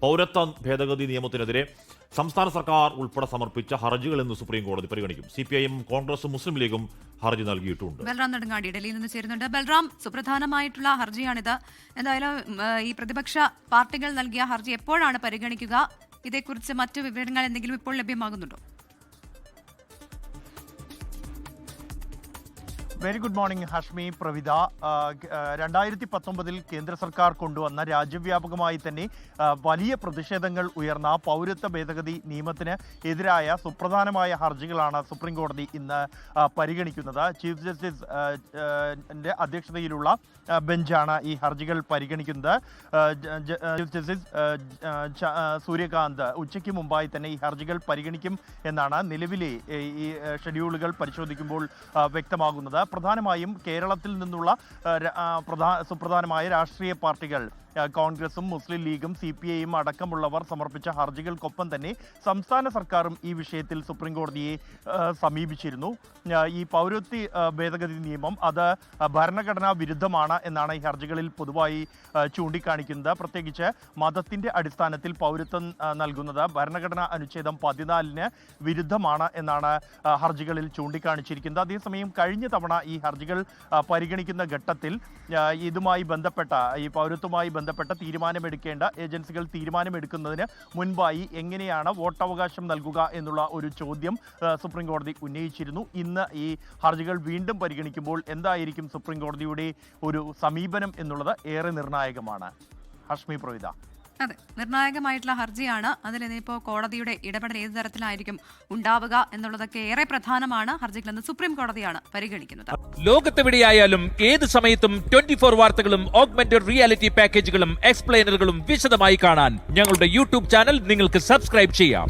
പൗരത്വ ഭേദഗതി നിയമത്തിനെതിരെ സംസ്ഥാന സർക്കാർ ഉൾപ്പെടെ സമർപ്പിച്ച ഹർജികൾ ഇന്ന് സുപ്രീം കോടതി പരിഗണിക്കും. CPIM, കോൺഗ്രസും മുസ്ലിം ലീഗും ഹർജി നൽകിയിട്ടുണ്ട്. ബൽറാം നെടുങ്ങാടി ഡൽഹിയിൽ നിന്ന് ചേരുന്നുണ്ട്. ബൽറാം, സുപ്രധാനമായിട്ടുള്ള ഹർജിയാണിത്. എന്തായാലും ഈ പ്രതിപക്ഷ പാർട്ടികൾ നൽകിയ ഹർജി എപ്പോഴാണ് പരിഗണിക്കുക? ഇതേക്കുറിച്ച് മറ്റു വിവരങ്ങൾ എന്തെങ്കിലും ഇപ്പോൾ ലഭ്യമാകുന്നുണ്ടോ? Very good morning Hashmi, Pravitha. 2019 കേന്ദ്ര സർക്കാർ കൊണ്ടുവന്ന രാജ്യവ്യാപകമായി തന്നെ വലിയ പ്രതിഷേധങ്ങൾ ഉയർന്ന പൗരത്വ ഭേദഗതി നിയമത്തിന് എതിരായ സുപ്രധാനമായ ഹർജികളാണ് സുപ്രീം കോടതി ഇന്ന് പരിഗണിക്കുന്നത്. ചീഫ് ജസ്റ്റിസ് അധ്യക്ഷതയിലുള്ള ബെഞ്ചാണ് ഈ ഹർജികൾ പരിഗണിക്കുന്നത്. ചീഫ് ജസ്റ്റിസ് സൂര്യകാന്ത് ഉച്ചയ്ക്ക് മുമ്പായി തന്നെ ഈ ഹർജികൾ പരിഗണിക്കും എന്നാണ് നിലവിലെ ഈ ഷെഡ്യൂളുകൾ പരിശോധിക്കുമ്പോൾ വ്യക്തമാകുന്നത്. പ്രധാനമായും കേരളത്തിൽ നിന്നുള്ള സുപ്രധാനമായ രാഷ്ട്രീയ പാർട്ടികൾ കോൺഗ്രസും മുസ്ലിം ലീഗും CPIM അടക്കമുള്ളവർ സമർപ്പിച്ച ഹർജികൾക്കൊപ്പം തന്നെ സംസ്ഥാന സർക്കാരും ഈ വിഷയത്തിൽ സുപ്രീം കോടതിയെ സമീപിച്ചിരുന്നു. ഈ പൗരത്വ ഭേദഗതി നിയമം അത് ഭരണഘടനാ വിരുദ്ധമാണ് എന്നാണ് ഈ ഹർജികളിൽ പൊതുവായി ചൂണ്ടിക്കാണിക്കുന്നത്. പ്രത്യേകിച്ച് മതത്തിന്റെ അടിസ്ഥാനത്തിൽ പൗരത്വം നൽകുന്നത് ഭരണഘടനാ അനുച്ഛേദം 14 വിരുദ്ധമാണ് എന്നാണ് ഹർജികളിൽ ചൂണ്ടിക്കാണിച്ചിരിക്കുന്നത്. അതേസമയം കഴിഞ്ഞ തവണ ഈ ഹർജികൾ പരിഗണിക്കുന്ന ഘട്ടത്തിൽ ഇതുമായി ബന്ധപ്പെട്ട ഈ പൗരത്വമായി ബന്ധപ്പെട്ട തീരുമാനമെടുക്കേണ്ട ഏജൻസികൾ തീരുമാനമെടുക്കുന്നതിന് മുൻപായി എങ്ങനെയാണ് വോട്ടവകാശം നൽകുക എന്നുള്ള ഒരു ചോദ്യം സുപ്രീം കോടതി ഉന്നയിച്ചിരുന്നു. ഇന്ന് ഈ ഹർജികൾ വീണ്ടും പരിഗണിക്കുമ്പോൾ എന്തായിരിക്കും സുപ്രീം കോടതിയുടെ ഒരു സമീപനം എന്നുള്ളത് ഏറെ നിർണായകമാണ്. ഹഷ്മി, പ്രവിത. അതെ, നിർണായകമായിട്ടുള്ള ഹർജിയാണ്. അതിലിപ്പോൾ കോടതിയുടെ ഇടപെടൽ ഏത് തരത്തിലായിരിക്കും ഉണ്ടാവുക എന്നുള്ളതൊക്കെ ഏറെ പ്രധാനമാണ്. ഹർജികളെന്ന് സുപ്രീം കോടതിയാണ് പരിഗണിക്കുന്നത്. ലോകത്തെവിടെയായാലും ഏത് സമയത്തും 24 വാർത്തകളും ഓഗ്മെന്റഡ് റിയാലിറ്റി പാക്കേജുകളും എക്സ്പ്ലെയിനറുകളും വിശദമായി കാണാൻ ഞങ്ങളുടെ YouTube ചാനൽ നിങ്ങൾക്ക് സബ്സ്ക്രൈബ് ചെയ്യാം.